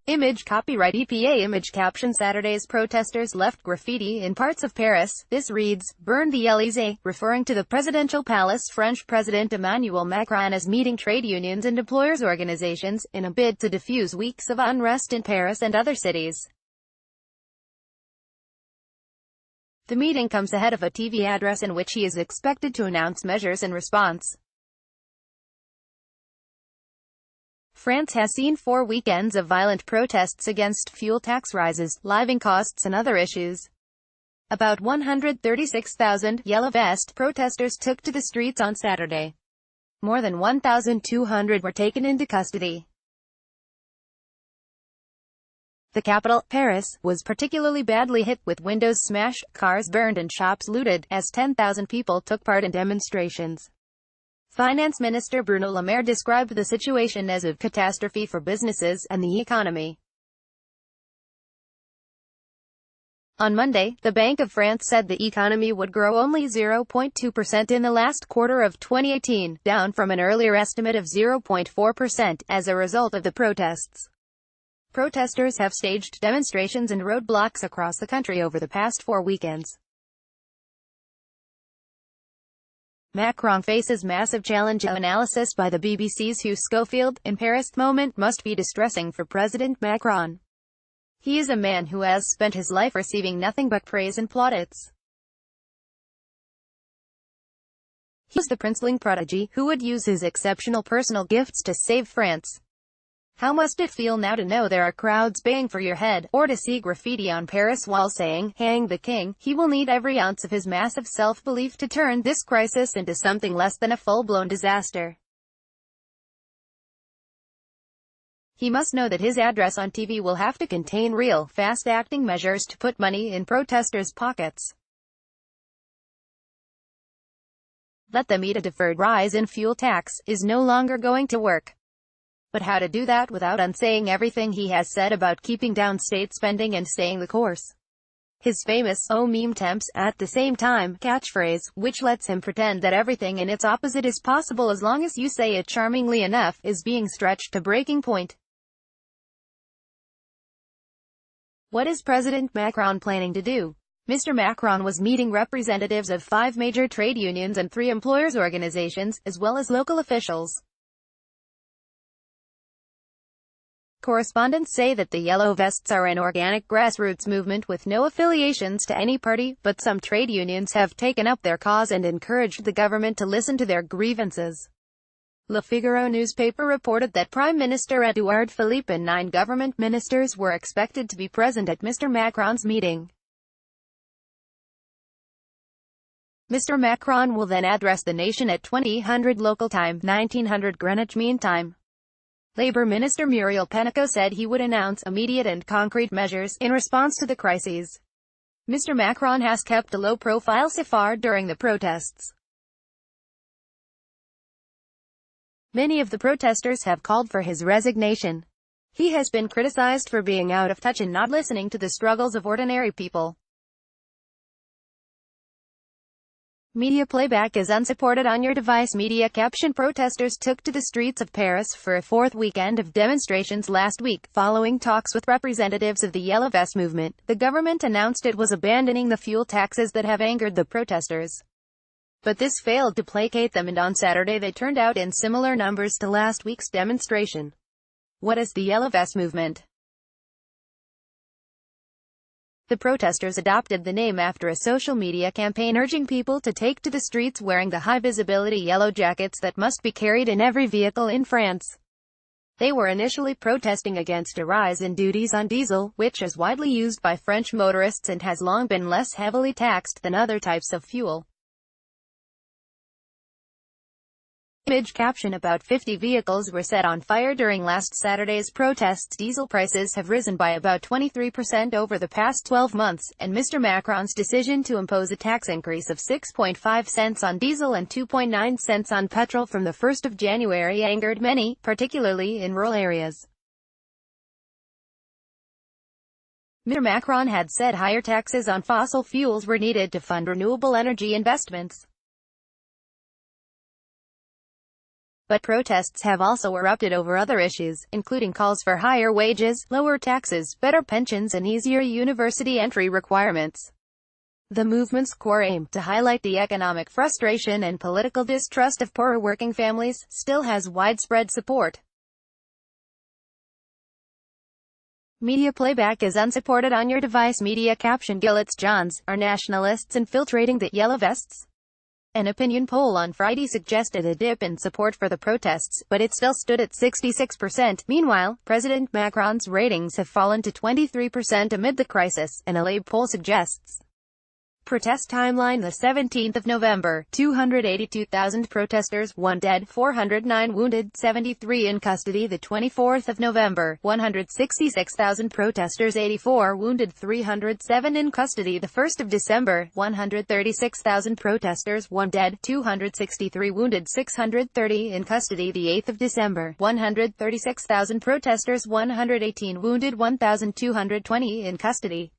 Image copyright EPA image caption Saturday's protesters left graffiti in parts of Paris. This reads, "Burn the Élysée," referring to the presidential palace. French President Emmanuel Macron is meeting trade unions and employers' organizations, in a bid to defuse weeks of unrest in Paris and other cities. The meeting comes ahead of a TV address in which he is expected to announce measures in response. France has seen 4 weekends of violent protests against fuel tax rises, living costs and other issues. About 136,000 Yellow Vest protesters took to the streets on Saturday. More than 1,200 were taken into custody. The capital, Paris, was particularly badly hit, with windows smashed, cars burned and shops looted, as 10,000 people took part in demonstrations. Finance Minister Bruno Le Maire described the situation as a catastrophe for businesses and the economy. On Monday, the Bank of France said the economy would grow only 0.2% in the last quarter of 2018, down from an earlier estimate of 0.4%, as a result of the protests. Protesters have staged demonstrations and roadblocks across the country over the past 4 weekends. Macron faces massive challenge. Analysis by the BBC's Hugh Schofield. In Paris, moment must be distressing for President Macron. He is a man who has spent his life receiving nothing but praise and plaudits. He was the princeling prodigy, who would use his exceptional personal gifts to save France. How must it feel now to know there are crowds baying for your head, or to see graffiti on Paris walls saying, "Hang the king"? He will need every ounce of his massive self-belief to turn this crisis into something less than a full-blown disaster. He must know that his address on TV will have to contain real, fast-acting measures to put money in protesters' pockets. Let them eat. A deferred rise in fuel tax is no longer going to work. But how to do that without unsaying everything he has said about keeping down state spending and staying the course? His famous "oh meme temps" at the same time catchphrase, which lets him pretend that everything and its opposite is possible as long as you say it charmingly enough, is being stretched to breaking point. What is President Macron planning to do? Mr. Macron was meeting representatives of 5 major trade unions and 3 employers' organizations, as well as local officials. Correspondents say that the Yellow Vests are an organic grassroots movement with no affiliations to any party, but some trade unions have taken up their cause and encouraged the government to listen to their grievances. Le Figaro newspaper reported that Prime Minister Édouard Philippe and 9 government ministers were expected to be present at Mr. Macron's meeting. Mr. Macron will then address the nation at 2000 local time, 1900 Greenwich Mean Time. Labour Minister Muriel Pénicaud said he would announce immediate and concrete measures in response to the crises. Mr. Macron has kept a low profile so far during the protests. Many of the protesters have called for his resignation. He has been criticized for being out of touch and not listening to the struggles of ordinary people. Media playback is unsupported on your device. Media caption. Protesters took to the streets of Paris for a 4th weekend of demonstrations last week, following talks with representatives of the Yellow Vest movement. The government announced it was abandoning the fuel taxes that have angered the protesters. But this failed to placate them, and on Saturday they turned out in similar numbers to last week's demonstration. What is the Yellow Vest movement? The protesters adopted the name after a social media campaign urging people to take to the streets wearing the high-visibility yellow jackets that must be carried in every vehicle in France. They were initially protesting against a rise in duties on diesel, which is widely used by French motorists and has long been less heavily taxed than other types of fuel. Image caption. About 50 vehicles were set on fire during last Saturday's protests. Diesel prices have risen by about 23% over the past 12 months, and Mr. Macron's decision to impose a tax increase of 6.5 cents on diesel and 2.9 cents on petrol from the 1st of January angered many, particularly in rural areas. Mr. Macron had said higher taxes on fossil fuels were needed to fund renewable energy investments. But protests have also erupted over other issues, including calls for higher wages, lower taxes, better pensions and easier university entry requirements. The movement's core aim, to highlight the economic frustration and political distrust of poorer working families, still has widespread support. Media playback is unsupported on your device. Media caption: Gillets Johns, are nationalists infiltrating the Yellow Vests? An opinion poll on Friday suggested a dip in support for the protests, but it still stood at 66%. Meanwhile, President Macron's ratings have fallen to 23% amid the crisis, an LA poll suggests. Protest timeline: the 17th of November, 282,000 protesters, 1 dead, 409 wounded, 73 in custody. The 24th of November, 166,000 protesters, 84 wounded, 307 in custody. The 1st of December, 136,000 protesters, 1 dead, 263 wounded, 630 in custody. The 8th of December, 136,000 protesters, 118 wounded, 1,220 in custody.